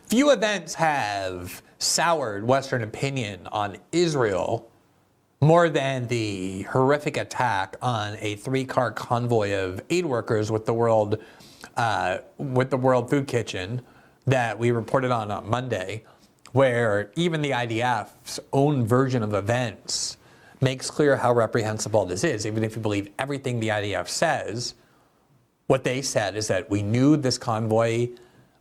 Few events have soured Western opinion on Israel more than the horrific attack on a 3-car convoy of aid workers with the World Food Kitchen that we reported on Monday, where even the IDF's own version of events makes clear how reprehensible this is. Even if you believe everything the IDF says, what they said is that we knew this convoy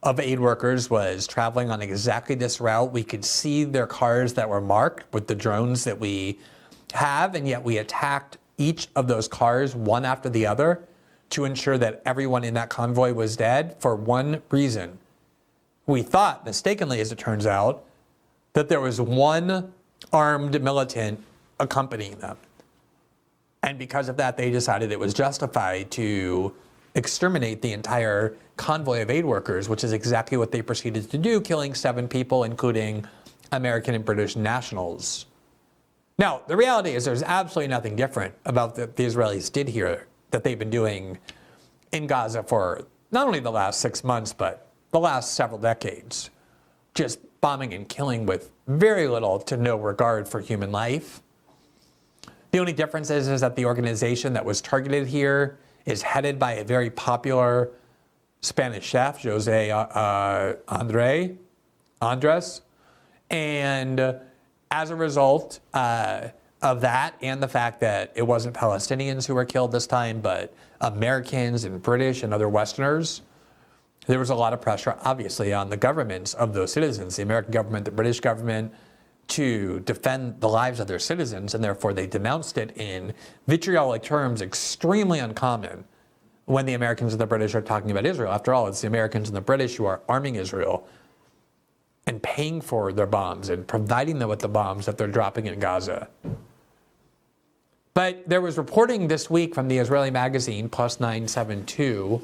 of aid workers was traveling on exactly this route. We could see their cars that were marked with the drones that we have, and yet we attacked each of those cars one after the other to ensure that everyone in that convoy was dead for one reason. We thought, mistakenly as it turns out, that there was one armed militant accompanying them. And because of that, they decided it was justified to exterminate the entire convoy of aid workers, which is exactly what they proceeded to do, killing 7 people, including American and British nationals. Now, the reality is there's absolutely nothing different about the Israelis did here that they've been doing in Gaza for not only the last 6 months, but the last several decades. Just bombing and killing with very little to no regard for human life. The only difference is that the organization that was targeted here is headed by a very popular Spanish chef, Jose Andres. And as a result of that, and the fact that it wasn't Palestinians who were killed this time, but Americans and British and other Westerners, there was a lot of pressure, obviously, on the governments of those citizens, the American government, the British government, to defend the lives of their citizens, and therefore they denounced it in vitriolic terms, extremely uncommon when the Americans and the British are talking about Israel. After all, it's the Americans and the British who are arming Israel and paying for their bombs and providing them with the bombs that they're dropping in Gaza. But there was reporting this week from the Israeli magazine, Plus 972,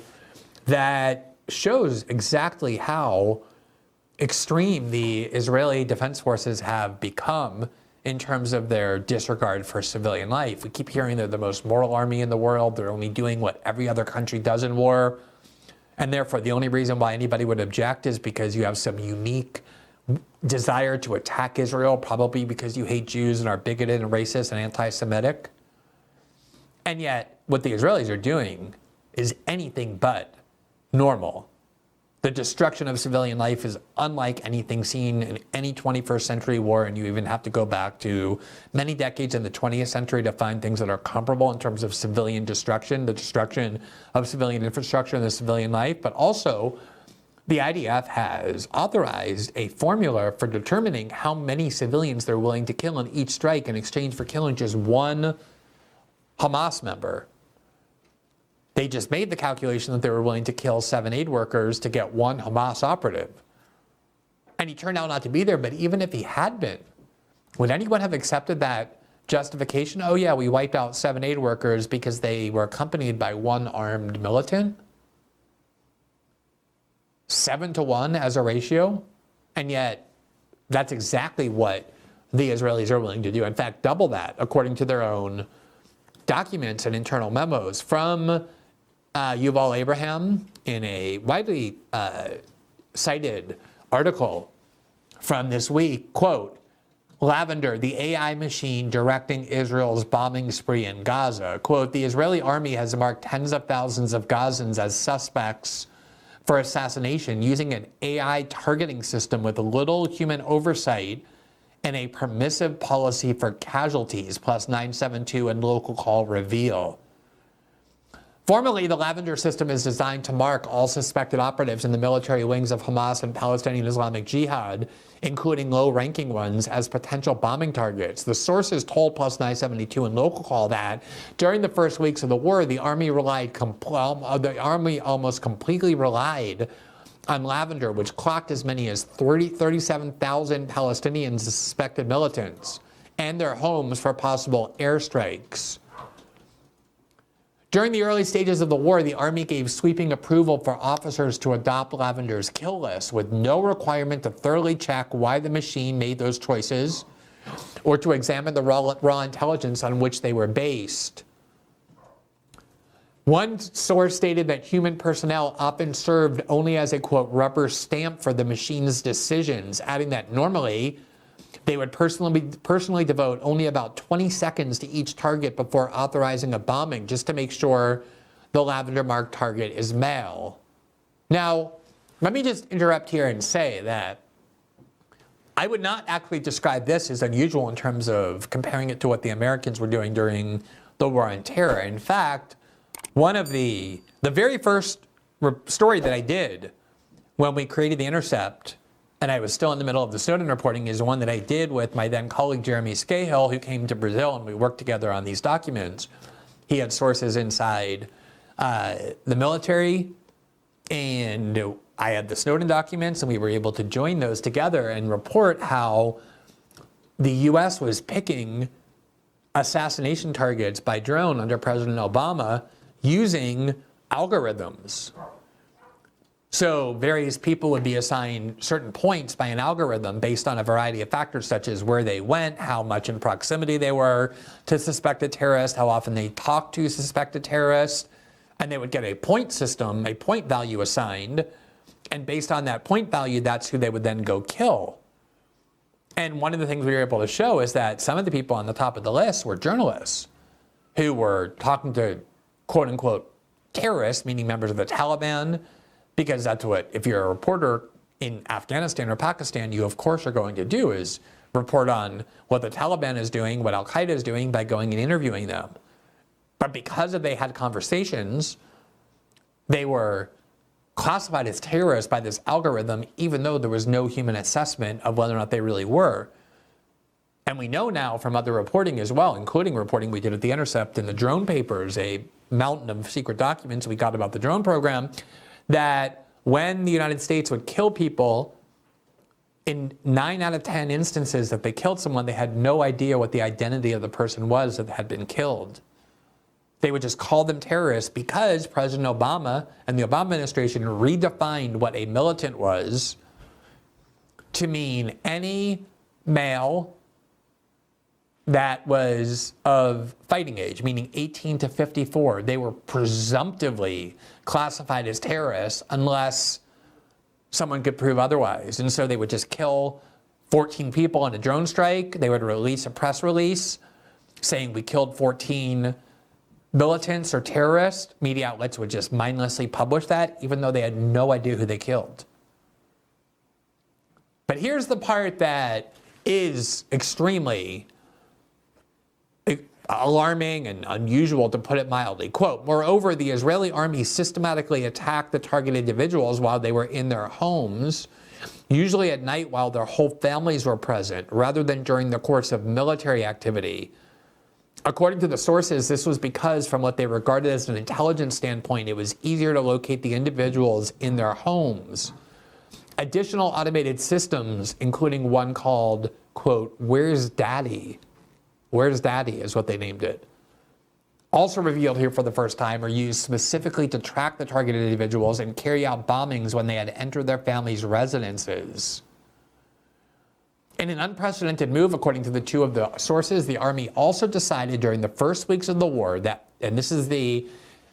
that shows exactly how extreme the Israeli Defense Forces have become in terms of their disregard for civilian life. We keep hearing they're the most moral army in the world. They're only doing what every other country does in war. And therefore, the only reason why anybody would object is because you have some unique desire to attack Israel, probably because you hate Jews and are bigoted and racist and anti-Semitic. And yet, what the Israelis are doing is anything but normal. The destruction of civilian life is unlike anything seen in any 21st century war, and you even have to go back to many decades in the 20th century to find things that are comparable in terms of civilian destruction, the destruction of civilian infrastructure and the civilian life. But also, the IDF has authorized a formula for determining how many civilians they're willing to kill in each strike in exchange for killing just one Hamas member. They just made the calculation that they were willing to kill 7 aid workers to get one Hamas operative. And he turned out not to be there, but even if he had been, would anyone have accepted that justification? Oh yeah, we wiped out 7 aid workers because they were accompanied by one armed militant? 7-to-1 as a ratio? And yet, that's exactly what the Israelis are willing to do. In fact, double that, according to their own documents and internal memos from Yuval Abraham in a widely cited article from this week. Quote, Lavender, the AI machine directing Israel's bombing spree in Gaza. Quote, the Israeli army has marked tens of thousands of Gazans as suspects for assassination using an AI targeting system with little human oversight and a permissive policy for casualties, Plus 972 and local call reveal. Formally, the Lavender system is designed to mark all suspected operatives in the military wings of Hamas and Palestinian Islamic Jihad, including low-ranking ones, as potential bombing targets. The sources told Plus 972 and local call that during the first weeks of the war, the army almost completely relied on Lavender, which clocked as many as 37,000 Palestinians as suspected militants and their homes for possible airstrikes. During the early stages of the war, the Army gave sweeping approval for officers to adopt Lavender's kill list with no requirement to thoroughly check why the machine made those choices or to examine the raw intelligence on which they were based. One source stated that human personnel often served only as a, quote, rubber stamp for the machine's decisions, adding that normally they would personally devote only about 20 seconds to each target before authorizing a bombing, just to make sure the Lavender marked target is male. Now, let me just interrupt here and say that I would not actually describe this as unusual in terms of comparing it to what the Americans were doing during the War on Terror. In fact, one of the very first story that I did when we created The Intercept, and I was still in the middle of the Snowden reporting, is one that I did with my then colleague Jeremy Scahill, who came to Brazil, and we worked together on these documents. He had sources inside the military, and I had the Snowden documents, and we were able to join those together and report how the US was picking assassination targets by drone under President Obama using algorithms. So various people would be assigned certain points by an algorithm based on a variety of factors, such as where they went, how much in proximity they were to suspected terrorists, how often they talked to suspected terrorists, and they would get a point system, a point value assigned, and based on that point value, that's who they would then go kill. And one of the things we were able to show is that some of the people on the top of the list were journalists who were talking to quote unquote terrorists, meaning members of the Taliban, because that's what, if you're a reporter in Afghanistan or Pakistan, you of course are going to do is report on what the Taliban is doing, what Al-Qaeda is doing by going and interviewing them. But because they had conversations, they were classified as terrorists by this algorithm, even though there was no human assessment of whether or not they really were. And we know now from other reporting as well, including reporting we did at The Intercept in the drone papers, a mountain of secret documents we got about the drone program, that when the United States would kill people, in 9 out of 10 instances that they killed someone, they had no idea what the identity of the person was that had been killed. They would just call them terrorists because President Obama and the Obama administration redefined what a militant was to mean any male that was of fighting age, meaning 18 to 54. They were presumptively classified as terrorists unless someone could prove otherwise. And so they would just kill 14 people in a drone strike. They would release a press release saying we killed 14 militants or terrorists. Media outlets would just mindlessly publish that, even though they had no idea who they killed. But here's the part that is extremely alarming and unusual, to put it mildly. Quote, moreover, the Israeli army systematically attacked the targeted individuals while they were in their homes, usually at night while their whole families were present, rather than during the course of military activity. According to the sources, this was because, from what they regarded as an intelligence standpoint, it was easier to locate the individuals in their homes. Additional automated systems, including one called, quote, Where's Daddy? Where's Daddy is what they named it. Also revealed here for the first time, are used specifically to track the targeted individuals and carry out bombings when they had entered their families' residences. In an unprecedented move, according to the two of the sources, the Army also decided during the first weeks of the war that, and this is the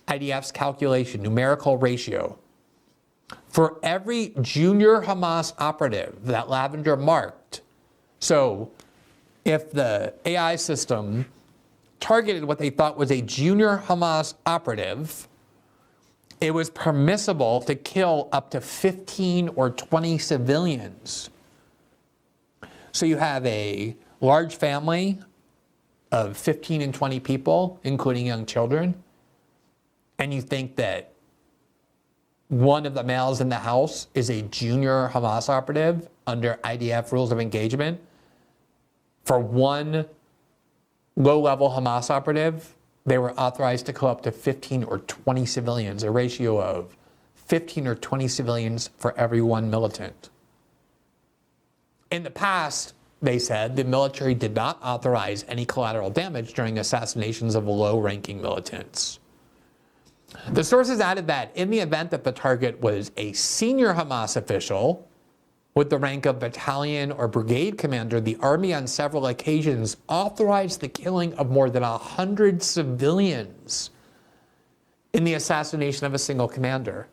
IDF's calculation, numerical ratio, for every junior Hamas operative that Lavender marked, so if the AI system targeted what they thought was a junior Hamas operative, it was permissible to kill up to 15 or 20 civilians. So you have a large family of 15 and 20 people, including young children, and you think that one of the males in the house is a junior Hamas operative under IDF rules of engagement. For one low-level Hamas operative, they were authorized to kill up to 15 or 20 civilians, a ratio of 15 or 20 civilians for every one militant. In the past, they said, the military did not authorize any collateral damage during assassinations of low-ranking militants. The sources added that in the event that the target was a senior Hamas official with the rank of battalion or brigade commander, the Army on several occasions authorized the killing of more than 100 civilians in the assassination of a single commander.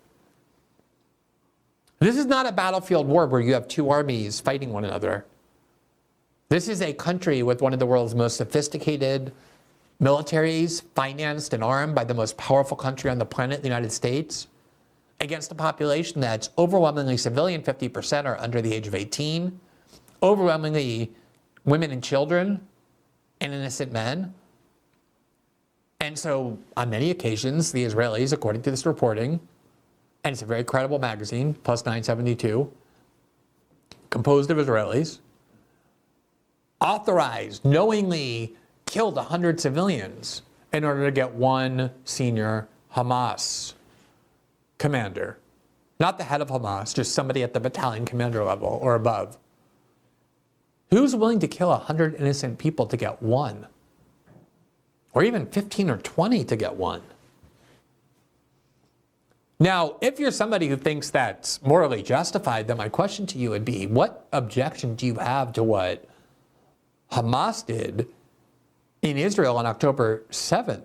This is not a battlefield war where you have two armies fighting one another. This is a country with one of the world's most sophisticated militaries, financed and armed by the most powerful country on the planet, the United States, against a population that's overwhelmingly civilian. 50% are under the age of 18, overwhelmingly women and children and innocent men. And so on many occasions, the Israelis, according to this reporting, and it's a very credible magazine, Plus 972, composed of Israelis, authorized, knowingly killed 100 civilians in order to get one senior Hamas commander. Not the head of Hamas, just somebody at the battalion commander level or above. Who's willing to kill 100 innocent people to get one? Or even 15 or 20 to get one? Now, if you're somebody who thinks that's morally justified, then my question to you would be, what objection do you have to what Hamas did in Israel on October 7th?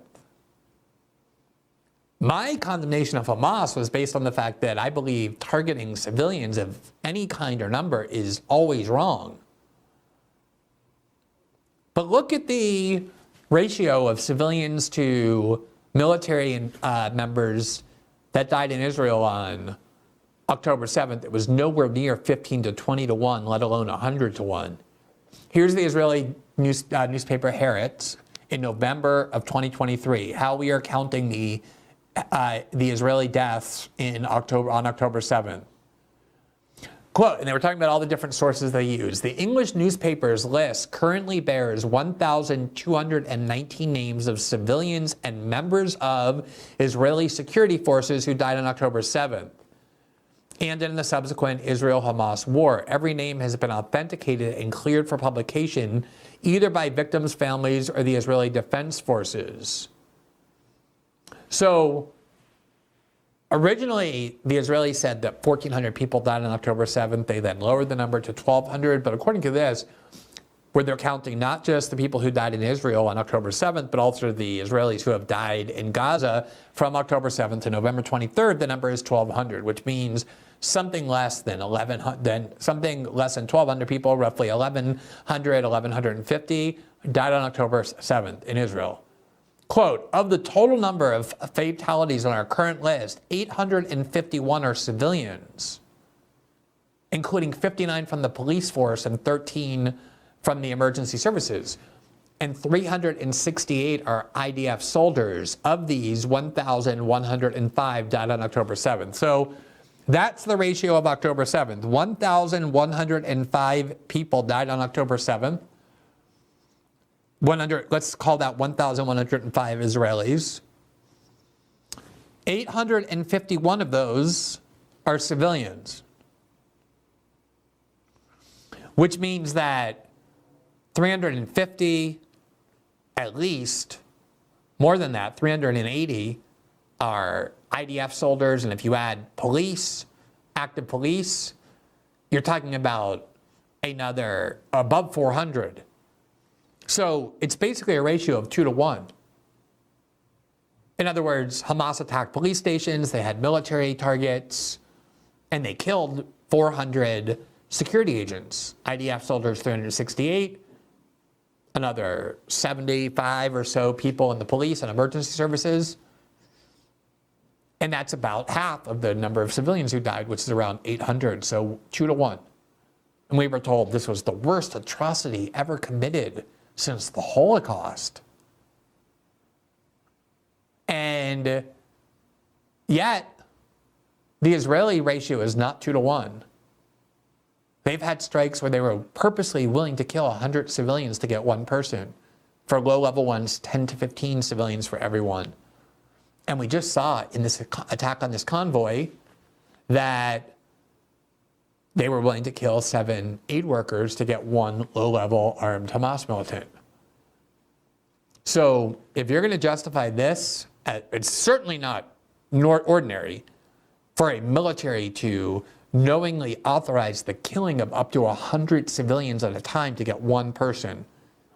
My condemnation of Hamas was based on the fact that I believe targeting civilians of any kind or number is always wrong. But look at the ratio of civilians to military members that died in Israel on October 7th. It was nowhere near 15 to 20 to 1, let alone 100 to 1. Here's the Israeli newspaper Haaretz in November of 2023, how we are counting the Israeli deaths on October 7th. Quote, and they were talking about all the different sources they use. The English newspaper's list currently bears 1,219 names of civilians and members of Israeli security forces who died on October 7th. And in the subsequent Israel-Hamas war, every name has been authenticated and cleared for publication either by victims' families or the Israeli Defense Forces. So, originally, the Israelis said that 1,400 people died on October 7th. They then lowered the number to 1,200. But according to this, where they're counting not just the people who died in Israel on October 7th, but also the Israelis who have died in Gaza from October 7th to November 23rd, the number is 1,200, which means something less than 1,200 people, roughly 1,100, 1,150, died on October 7th in Israel. Quote, of the total number of fatalities on our current list, 851 are civilians, including 59 from the police force and 13 from the emergency services. And 368 are IDF soldiers. Of these, 1,105 died on October 7th. So that's the ratio of October 7th. 1,105 people died on October 7th. Let's call that 1,105 Israelis. 851 of those are civilians, which means that 350, at least, more than that, 380 are IDF soldiers. And if you add police, active police, you're talking about another above 400. So it's basically a ratio of 2 to 1. In other words, Hamas attacked police stations, they had military targets, and they killed 400 security agents. IDF soldiers, 368, another 75 or so people in the police and emergency services. And that's about half of the number of civilians who died, which is around 800, so 2 to 1. And we were told this was the worst atrocity ever committed since the Holocaust. And yet, the Israeli ratio is not 2 to 1. They've had strikes where they were purposely willing to kill 100 civilians to get one person. For low-level ones, 10 to 15 civilians for everyone. And we just saw in this attack on this convoy that they were willing to kill 7 aid workers to get one low-level armed Hamas militant. So if you're going to justify this, it's certainly not ordinary for a military to knowingly authorize the killing of up to 100 civilians at a time to get one person,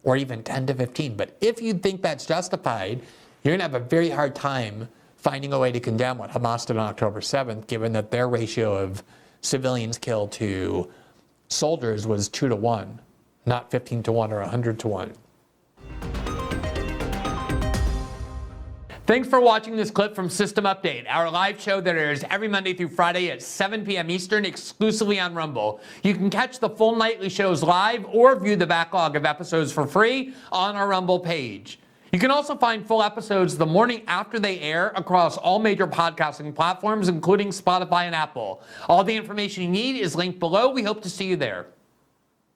or even 10 to 15. But if you think that's justified, you're going to have a very hard time finding a way to condemn what Hamas did on October 7th, given that their ratio of civilians killed to soldiers was 2-1, not 15-1 or 100-1. Thanks for watching this clip from System Update, our live show that airs every Monday through Friday at 7 p.m. Eastern, exclusively on Rumble. You can catch the full nightly shows live or view the backlog of episodes for free on our Rumble page. You can also find full episodes the morning after they air across all major podcasting platforms, including Spotify and Apple. All the information you need is linked below. We hope to see you there.